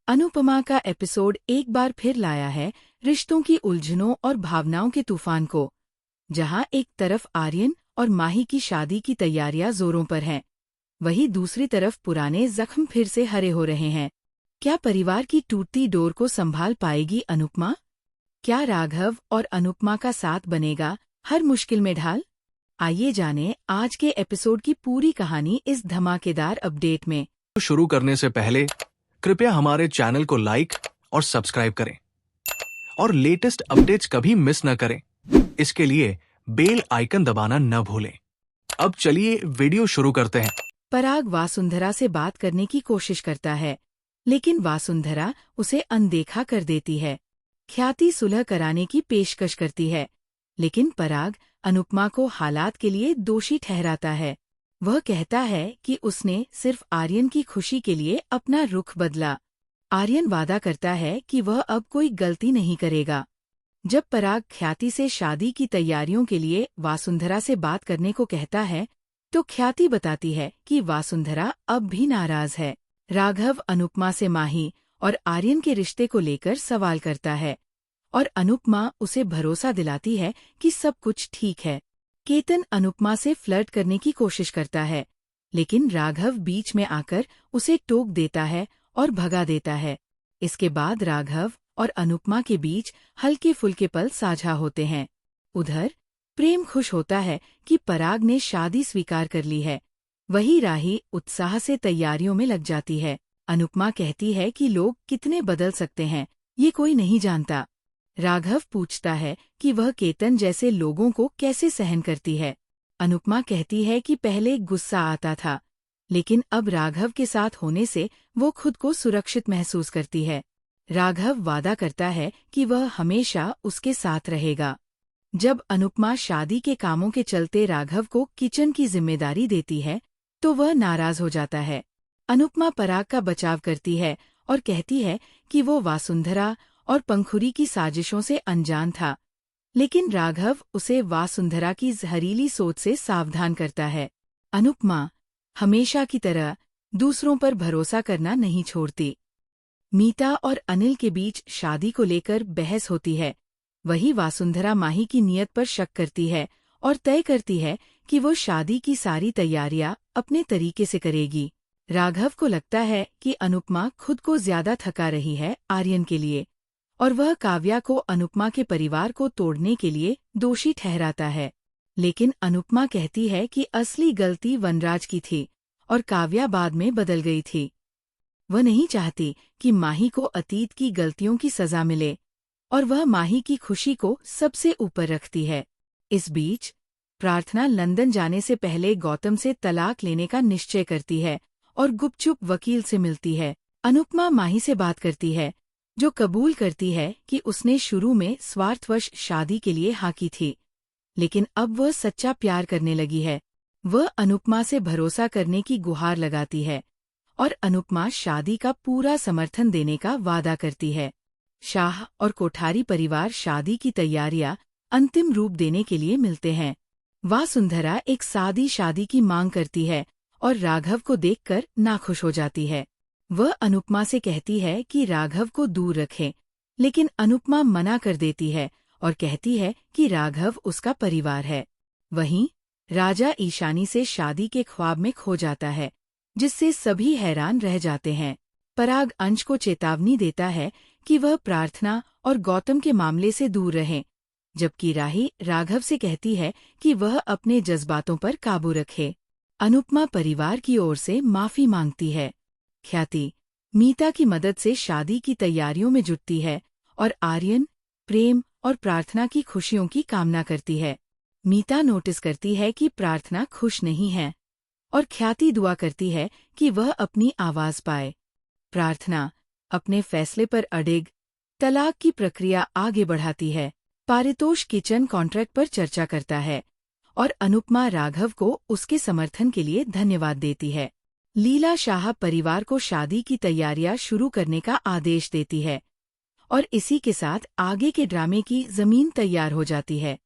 अनुपमा का एपिसोड एक बार फिर लाया है रिश्तों की उलझनों और भावनाओं के तूफान को। जहां एक तरफ आर्यन और माही की शादी की तैयारियां जोरों पर हैं, वहीं दूसरी तरफ पुराने जख्म फिर से हरे हो रहे हैं। क्या परिवार की टूटती डोर को संभाल पाएगी अनुपमा? क्या राघव और अनुपमा का साथ बनेगा हर मुश्किल में ढाल? आइए जानें आज के एपिसोड की पूरी कहानी इस धमाकेदार अपडेट में। शुरू करने से पहले कृपया हमारे चैनल को लाइक और सब्सक्राइब करें और लेटेस्ट अपडेट्स कभी मिस न करें। इसके लिए बेल आइकन दबाना न भूलें। अब चलिए वीडियो शुरू करते हैं। पराग वासुंधरा से बात करने की कोशिश करता है, लेकिन वासुंधरा उसे अनदेखा कर देती है। ख्याति सुलह कराने की पेशकश करती है, लेकिन पराग अनुपमा को हालात के लिए दोषी ठहराता है। वह कहता है कि उसने सिर्फ आर्यन की खुशी के लिए अपना रुख बदला। आर्यन वादा करता है कि वह अब कोई गलती नहीं करेगा। जब पराग ख्याति से शादी की तैयारियों के लिए वासुंधरा से बात करने को कहता है, तो ख्याति बताती है कि वासुंधरा अब भी नाराज है। राघव अनुपमा से माही और आर्यन के रिश्ते को लेकर सवाल करता है और अनुपमा उसे भरोसा दिलाती है कि सब कुछ ठीक है। केतन अनुपमा से फ्लर्ट करने की कोशिश करता है, लेकिन राघव बीच में आकर उसे टोक देता है और भगा देता है। इसके बाद राघव और अनुपमा के बीच हल्के फुल्के पल साझा होते हैं। उधर प्रेम खुश होता है कि पराग ने शादी स्वीकार कर ली है। वही राही उत्साह से तैयारियों में लग जाती है। अनुपमा कहती है कि लोग कितने बदल सकते हैं, ये कोई नहीं जानता। राघव पूछता है कि वह केतन जैसे लोगों को कैसे सहन करती है। अनुपमा कहती है कि पहले गुस्सा आता था, लेकिन अब राघव के साथ होने से वो खुद को सुरक्षित महसूस करती है। राघव वादा करता है कि वह हमेशा उसके साथ रहेगा। जब अनुपमा शादी के कामों के चलते राघव को किचन की जिम्मेदारी देती है, तो वह नाराज हो जाता है। अनुपमा पराग का बचाव करती है और कहती है कि वो वासुंधरा और पंखुरी की साजिशों से अनजान था, लेकिन राघव उसे वासुंधरा की जहरीली सोच से सावधान करता है। अनुपमा हमेशा की तरह दूसरों पर भरोसा करना नहीं छोड़ती। मीता और अनिल के बीच शादी को लेकर बहस होती है। वही वासुंधरा माही की नीयत पर शक करती है और तय करती है कि वो शादी की सारी तैयारियां अपने तरीके से करेगी। राघव को लगता है कि अनुपमा खुद को ज्यादा थका रही है आर्यन के लिए, और वह काव्या को अनुपमा के परिवार को तोड़ने के लिए दोषी ठहराता है। लेकिन अनुपमा कहती है कि असली गलती वनराज की थी और काव्या बाद में बदल गई थी। वह नहीं चाहती कि माही को अतीत की गलतियों की सजा मिले, और वह माही की खुशी को सबसे ऊपर रखती है। इस बीच प्रार्थना लंदन जाने से पहले गौतम से तलाक लेने का निश्चय करती है और गुपचुप वकील से मिलती है। अनुपमा माही से बात करती है, जो कबूल करती है कि उसने शुरू में स्वार्थवश शादी के लिए हाँ की थी, लेकिन अब वह सच्चा प्यार करने लगी है। वह अनुपमा से भरोसा करने की गुहार लगाती है और अनुपमा शादी का पूरा समर्थन देने का वादा करती है। शाह और कोठारी परिवार शादी की तैयारियां अंतिम रूप देने के लिए मिलते हैं। वासुंधरा एक सादी शादी की मांग करती है और राघव को देखकर नाखुश हो जाती है। वह अनुपमा से कहती है कि राघव को दूर रखें, लेकिन अनुपमा मना कर देती है और कहती है कि राघव उसका परिवार है। वहीं राजा ईशानी से शादी के ख्वाब में खो जाता है, जिससे सभी हैरान रह जाते हैं। पराग अंश को चेतावनी देता है कि वह प्रार्थना और गौतम के मामले से दूर रहें, जबकि राही राघव से कहती है कि वह अपने जज्बातों पर काबू रखे। अनुपमा परिवार की ओर से माफी मांगती है। ख्याति मीता की मदद से शादी की तैयारियों में जुटती है और आर्यन, प्रेम और प्रार्थना की खुशियों की कामना करती है। मीता नोटिस करती है कि प्रार्थना खुश नहीं है और ख्याति दुआ करती है कि वह अपनी आवाज पाए। प्रार्थना अपने फैसले पर अडिग तलाक की प्रक्रिया आगे बढ़ाती है। पारितोष किचन कॉन्ट्रैक्ट पर चर्चा करता है और अनुपमा राघव को उसके समर्थन के लिए धन्यवाद देती है। लीला शाह परिवार को शादी की तैयारियां शुरू करने का आदेश देती है और इसी के साथ आगे के ड्रामे की जमीन तैयार हो जाती है।